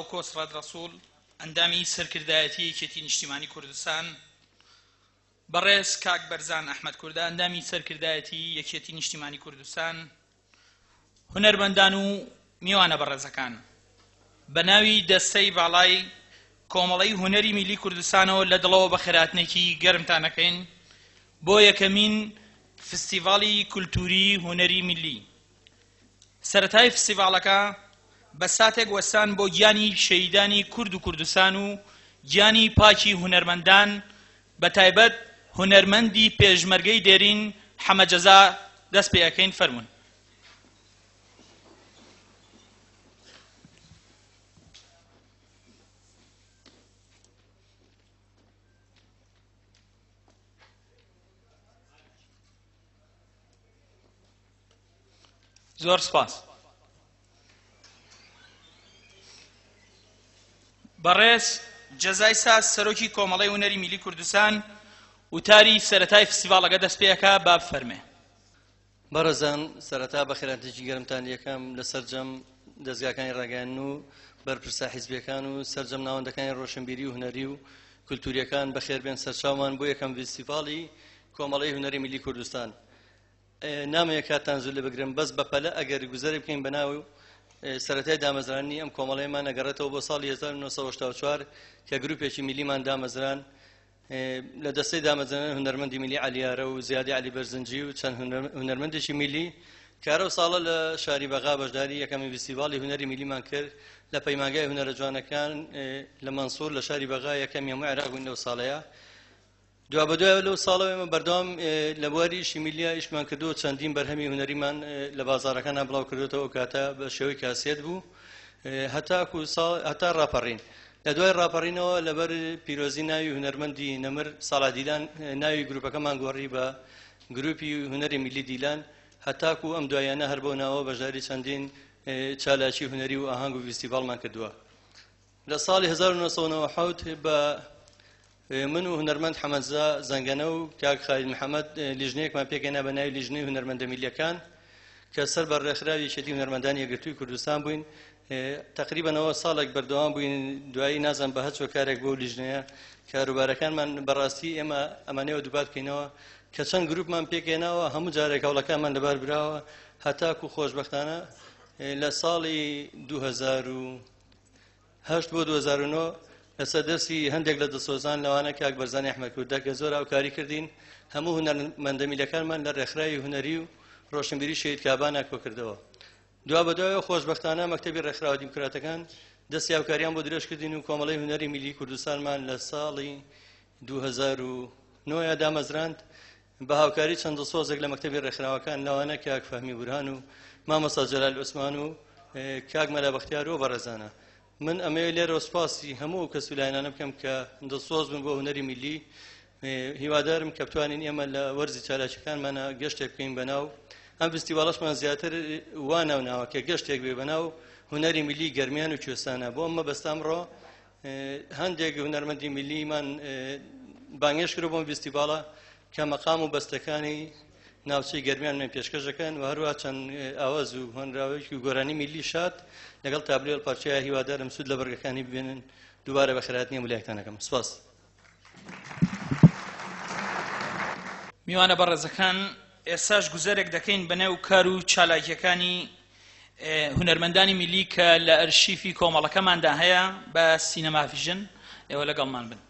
و کۆسڕاد ڕەسوول ئەندامی سەرکردایەتی یەکێتی نیشتیمانی کوردستان بەڕێز کاک بەرزان ئەحمەد کوردە ئەندامی سەرکردایەتی یەکێتی نیشتیمانی کوردستان هونەرمەندان و میوانە بەڕێزەکان بە ناوی دەستەی باڵای کۆمەڵەی هونەری میلی کوردستانەوە لە دڵەوە بە خێراتنێکی گەرمتانەکەین بۆ یەکەمین فستیڤاڵی کولتوری هونەری میلی. سەرەتای فستیڤاڵەکە بە ساتێک وەستان بۆ گیانی شەهیدانی کورد و کوردستان و گیانی پاکی هونەرمەندان بە تایبەت هونەرمەندی پێشمەرگەی دێرین حەمەجەزا دەست پێ یەکەین فەرموون. زۆر سپاس. بەڕێز جەزای ساز سەرۆکی کۆمەڵەی هونەری میلی کوردستان وتاری سەرەتای فستیڤاڵەکە دەست پێیەکە با بفەرمێ. بەڕێزان سەرەتا بە خێراتێکی گەرمتان یەکەم لە سەرجەم دەستگاکانی ڕاگەیاندن و بەرپرسا حیزبیەکان و سەرجەم ناوەندەکانی ڕۆشنبیری و هونەری و کولتوریەکان بەخێربێن سەرچاومان بۆ یەکەم فستیڤاڵی کۆمەڵەی هونەری میلی کوردستان. نامەیە کاتان زوو لێ بگرم بەس بەپەلە ئەگەر گوزەری بکەین بە ناو سەرەتای دامەزرانی ئەم کۆمەڵەیەمان ئەگەڕێتەوە بۆ ساڵی 1984 کە گروپێکی میلیمان دامەزران لە دەستەی دامەزران هونەرمەندی میلی عەلیارە و زیادی عەلی بەرزنجی و چەند هونەرمەندێکی میلی کارە ساڵە لە شاری بەغا بەشداری یەکەمین فستیڤاڵی هونەری میلیمان کرد لە پەیمانگای هونەرە جوانەکان لە مەنسوور لە شاری بەغا یەکەمی هەموو عێراق بووین لەو ساڵەیە. دوا بەدوای لەو ساڵەوە ئێمە بەردەوام لە بواری ئیشی میلیە ئیشمان کردو و چەندین بەرهەمی هونەریمان لە بازاڕەکان بڵاو کردوێتەوە کاتە بە شێوەی کاسێت بوو هەتا ڕاپەڕین. لە دوای ڕاپەڕینەوە لەبەر پیرۆزی ناوی هونەرمەندی نەمر ساڵا دیلان ناوی گروپەکەمان گۆڕی بە گروپی هونەری میلی دیلان هەتاکو ئەم دوایانە هەر بۆ ناوە بەژاری چەندین چالاکی هونەری و ئاهەنگ و فستیڤاڵمان کردووە. لە ساڵی 1990 بە من و هونەرمەند حەمەدزا زەنگەنە و کاک خالید محەممەد لیژنەیەکمان پێکەنا بە ناوی لیژنەی هونەرمەندە میلیەکان کە سەر بە ڕێکخراوی یەکێتی هونەرمەندانی یەکگرتووی کوردستان بووین. تقریبەنەوە ساڵێک بەردەوام بووین دوایی نازان بە هەچ کارێک بۆ لیژنەیە کاروبارەکانمان بەڕاستی ئێمە ئەمانەوە دووبار بکەینەوە کە چەند گروپمان پێکێناوە هەموو جارێک هەوڵەکانمان لەبار براوە هەتاکو خۆشبەختانە لە ساڵی 2008 بۆ 2009 لەسەر دەستی هەندێک لە دەسۆزان لەوانە کاک بەرزانی ئەحمەد کوردە کە زۆر ئاوکاری کردین هەموو هونەرمەندە میلەکانمان لە ڕێکخراوی هونەری و ڕۆشنبیری شەهید کابانە کۆکردەوە. دوا بەدوایەوە خۆشبەختانە مەکتەبی ڕێکخراوە دیموکراتەکان دەستی هاوکاریان بۆ درێژ کردین و کۆمەڵەی هونەری میلی کوردستانمان لە ساڵی 2009 دامەزراند بە هاوکاری چەند دەسۆزێک لە مەکتەبی ڕێکخراوەکان لەوانە کاک فەهمی بورهان و مامۆستا جەلال عوسمان و کاک مەلا بەختیار و بەڕێزانە. من ئەمەوێت لێرە سپاسی هەموو کەس و لایەنانە بکەم کە دڵسۆز بن بۆ هونەری میلی. هیوادارم کە بتوانین ئێمە لە وەرزی چالاکیەکانمانە گەشتێک بکەین بەناو ئەم فستیڤاڵەشمان زیاتر وا ناوناوە کە گەشتێک بێ بەناو هونەری میلی گەرمیان و کوێستانە. بۆ ئەمە بەستامڕۆ هەندێک هونەرمەندی میلیمان بانگێش کرد بۆ فستیڤاڵە کە مەقام و بەستەکانی ناوچەی گەرمیانمان پێشکەشەکەن و هەروە چەند ئاواز و هۆنراوێکی و گۆرانی میلی شات لەگەڵ تابلێ پارچەیە هیوادارم سود لە بەرگەکانی ببێنن. دووبارە بە خێراتنی ویلایەتانەکەم سپاس. میوانە بەڕێزەکان ئێستاش گوزەرێک دەکەین بەنێو کار و چالاکیەکانی هونەرمەندانی میلی کە لە ئەرشیفی کۆمەڵەکەماندا هەیە بە سینەما ڤیژن ئێوە لەگەڵمان بن.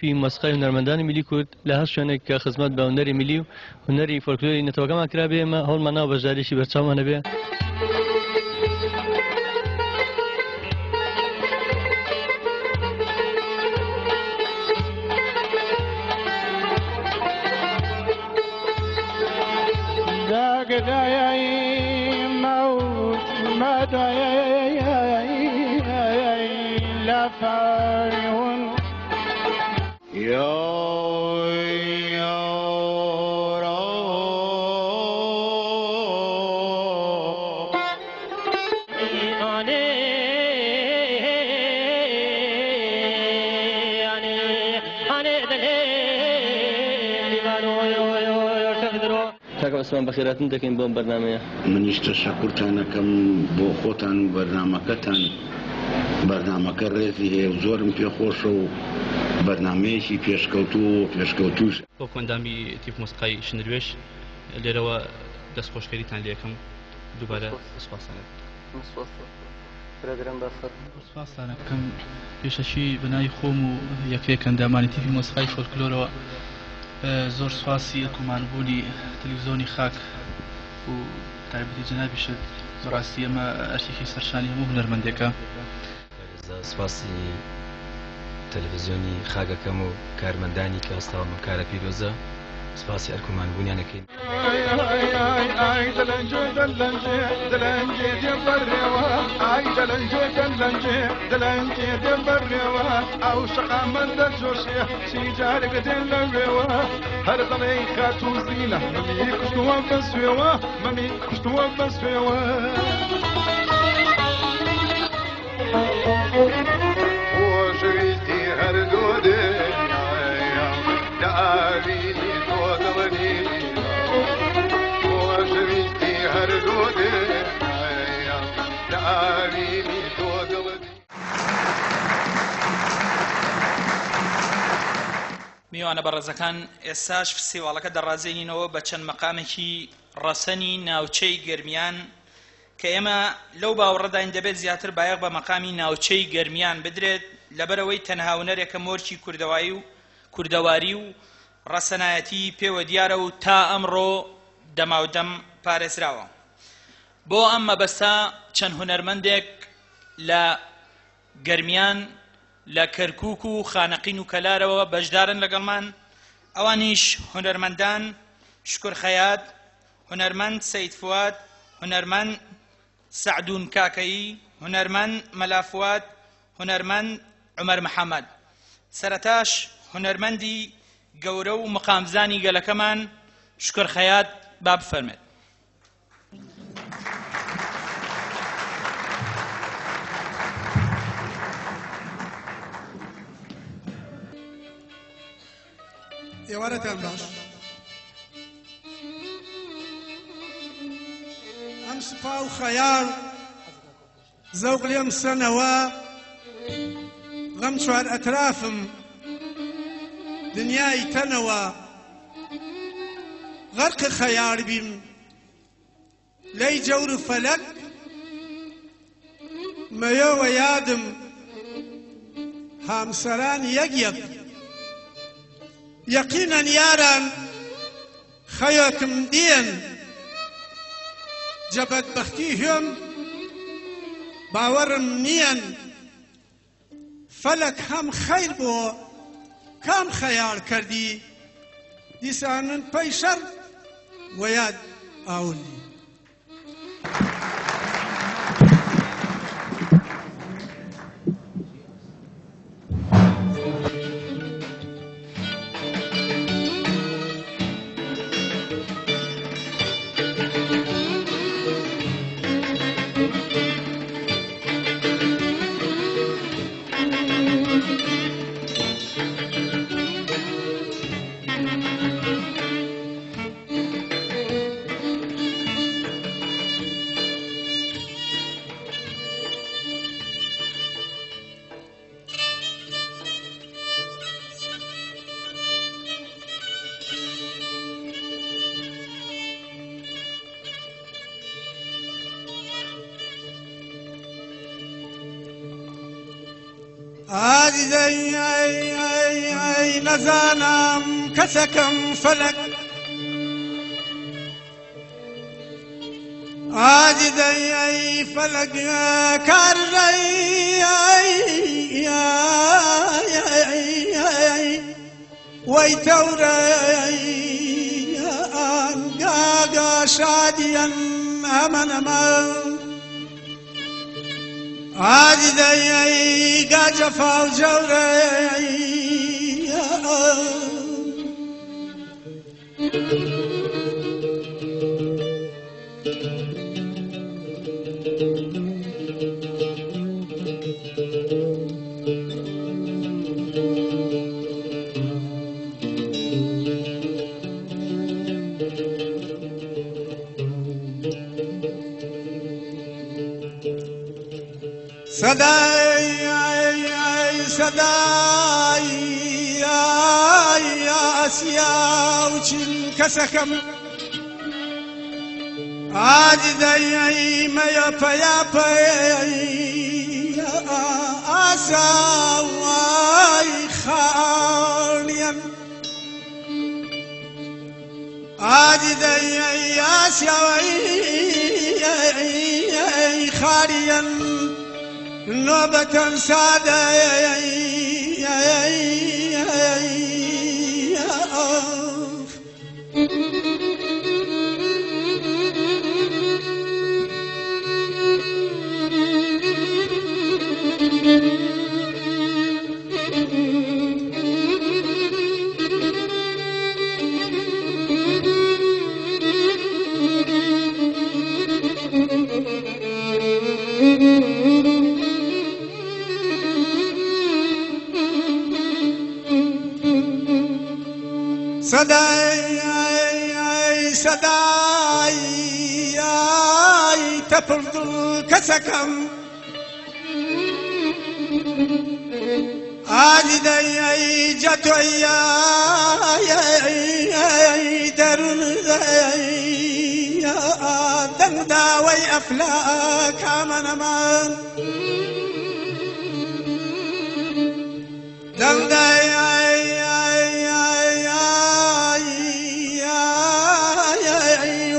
في مسخای هنرمندانی ملی کورد لە هەر شوێنێک کە خزمەت بە هونەری ملی و هونەری فۆلکلۆری نەتەوەکەمان کرابێ ئێمە هەوڵمان ناو بەشداریشی بەرچاومانە بێ. تاکەوەسمان بەخێراتن دەکەین بۆم بەرنامەیە. منیش تەشەکورتان دەکەم بۆ خۆتان و بەرنامەکەتان. بەرنامەکە ڕێزی هەیە و زۆرم پێخۆشە و بەرنامەیەکی پێشکەوتوش. بۆ کۆندامی تیپ مۆسیقای شنروێش لێرەوە دەستخۆشکەریتان لێکم دووبارە سوپاسانە بکەم پێشەشی بەناوی خۆم و یەکێک ئەندامانی تیپی مۆسیقای فۆلکلۆرەوە زۆر سواسی ئەکومانبوونی تەلەڤیزیۆنی خاک و تایبەتی جەنابیشت بەڕاستی ئەمە ئەرکێکی سەرشانی هەموو هونەرمەندێکە. سپاسی تەلەڤیزیۆنی خاگەکەم و کارمەندانی کە ئەستاوە من کارە پیرۆزە سپاسی ئەرکومانبوونیانەکەین. ئەو شەقامەت دەجۆشێ چیجارێک دێن لەوێوە هەر دەڵێ خات و زینە مەمی کوشتووە بە سوێوە مەمی کوشتووە بە سوێوە خۆشەویستی هەردوو دنیاە لە ئاوینی تۆ دڵنی خۆشەویستی هەردوو دنیاە لە ئاوینی تۆ دڵنی میوانە بەڕێزەکان ئێستاش فستیواڵەکە دەڕازێنینەوە بە چەند مەقامێکی ڕەسەنی ناوچەی گەرمیان کە ئێمە لەو باوەڕەداین دەبێت زیاتر بایەق بە مەقامی ناوچەی گەرمیان بدرێت لەبەرەوەی تەنها هونەرێکە مۆرچی کوردەواری و ڕەسەنایەتی پێوە دیارە و تا ئەمڕۆ دەماودەم پارێزراوە. بۆ ئەم مەبەستە چەند هونەرمەندێک لە گەرمیان لە کەرکووک و خانەقین و کەلارەوە بەشدارن لەگەڵمان. ئەوانیش هونەرمەندان شکر خەیات، هونەرمەند سەید فواد، هونەرمەند سەعدون کاکەیی، هونەرمەند مەلا فواد، هونەرمەند عومەر محەممەد. سەرەتاش هونەرمەندی گەورە و مقامزانی گەلەکەمان شکر خەیات با بفەرمێت. ئێوارەتان باش. ئەم سوپا و خەیاڵ زەوق لێم سەنەوە، غەم چوار ئەترافم دنیای تەنەوە، غەرقی خەیاڵ بیم لەی جەور و فەلەک، مەیەوە یادم هامسەران یەک یەقینەن یاران خەیەکم دێن، جەبەدبەختی هێم باوەڕم نیەن، فەلەک هەم خەیر بۆ کام خەیاڵ کردی، دیسانن پەی شەڕ وەیاد ئاولی. ئازیزەی نەزانم کەسەکەم فەلەک، ئازیزەی فەلەک کارڕەی وەی تەورەی ئەنگاگا شادیەن ئەمەنەمە، عادي قاجفة وجوري صداي يا أسيا وشن كسكم عادي ما يا أساوي خاليا عادي يا أسيا خاليا نوبة سادة صداي تفرض كسكم عاجدي جتوي درون دنداوي أفلاك من من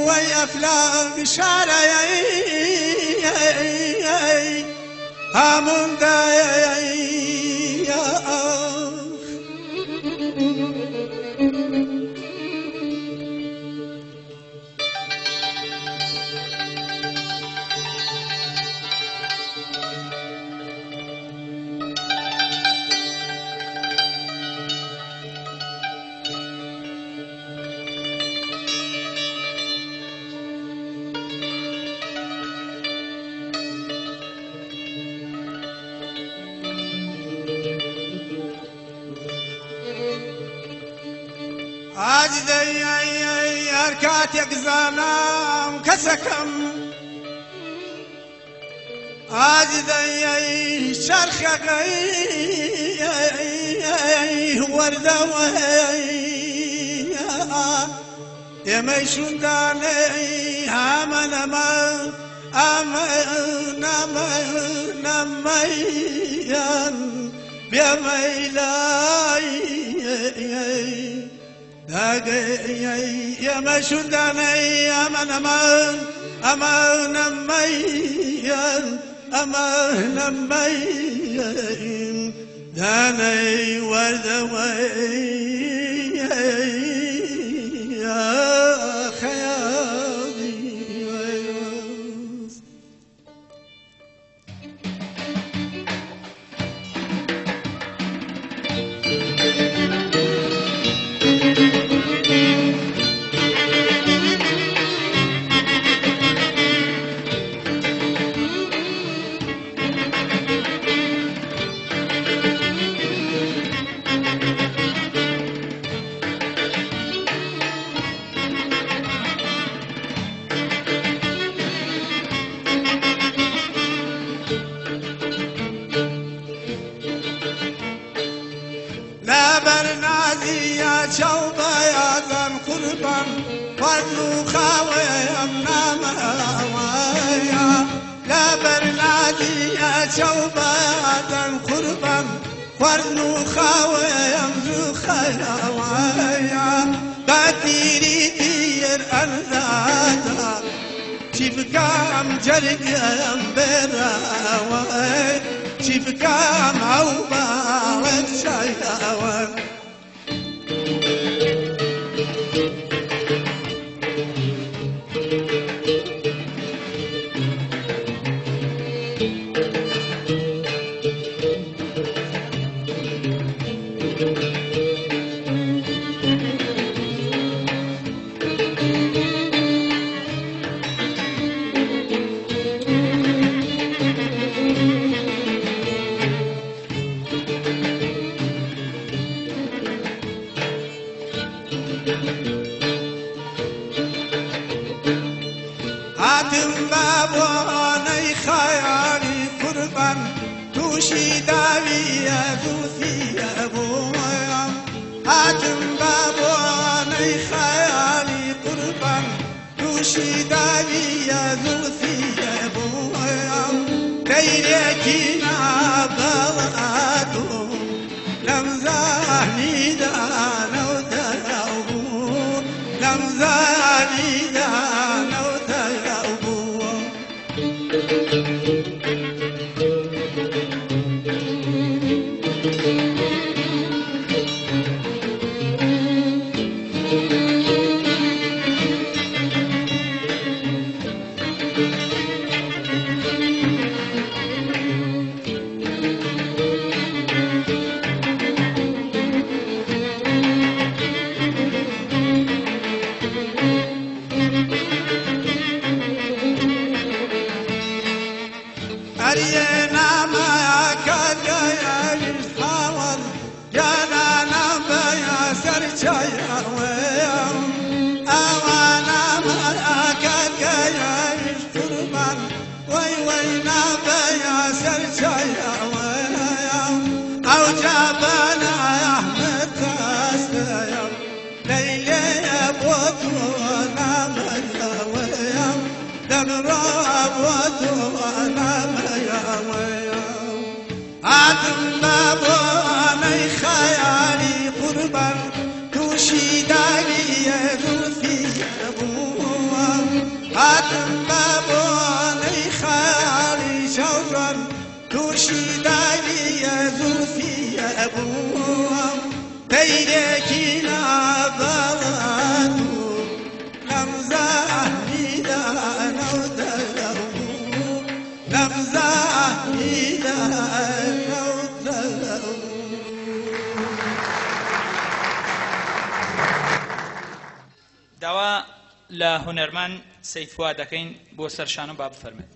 وي أفلاك شاري همون عاجدي أركاتك زانام كسكم عاجدي شرخك وردوي يميشون داني همن نميان بيميلاي يا مشدني أمان ميان أمان ميان داني وردوي يا خيالي لا برنازي يا شوبة يا ذن قربان فضلو خاوي أمنا موايا لا برنازي يا شوبة يا ذن قربان فضلو خاوي أمزو خياويا باتيري دير أنزادا شفكام جرقام براوي شفكام عوبا وشاياوي هاتم بابواني خيالي قربان توشي داوي يا دوثي يا بويا هاتم بابواني خيالي قربان توشي داوي يا دوثي يا بويا ديريكي نابغادو لمزاني دانو دراوبون لمزاني دانو دراوبون أرينا ما كجاي يحاول يا نانا بيا سرجايا ويا أوانا ما كجاي قربان وي وينا بيا سرجايا ويا لو جابنا يا متاسيا ليلي بوتونا ميا دمرا بوتونا ميا عدم بابوني خيالي قربان توشي دالي يدوثي أبوه عدم بابوني خيالي شوقا توشي دالي يدوثي أبوه تيركي ناباتو لمزاحي دانا ودلو لمزاحي دانا ودلو داوا لا هنرمان سەید فواد دەکەین بۆ سەرشانە با بفەرمێت.